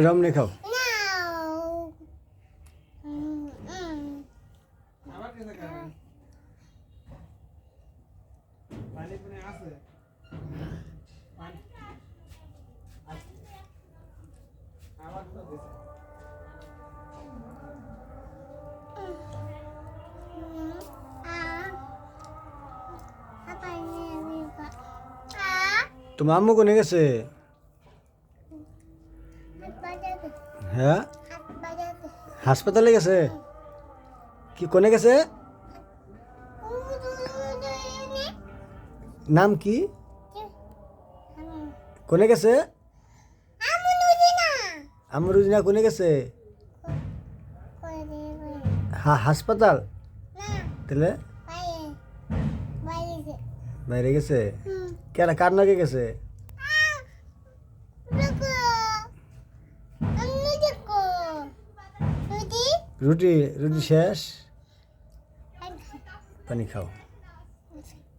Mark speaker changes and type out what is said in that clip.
Speaker 1: Romney খাও। তোমার আম্মু কোনে গেছে? হ্যাঁ, হাসপাতালে গেছে। কি কোনে গেছে? নাম কি? কোনে গেছে? আম্মু রুজিনা কোনে গেছে? হাসপাতাল। তাহলে বাইরে গেছে। কেন, কার নাকি গেছে? রুটি রুটি শেষ, পানি খাও।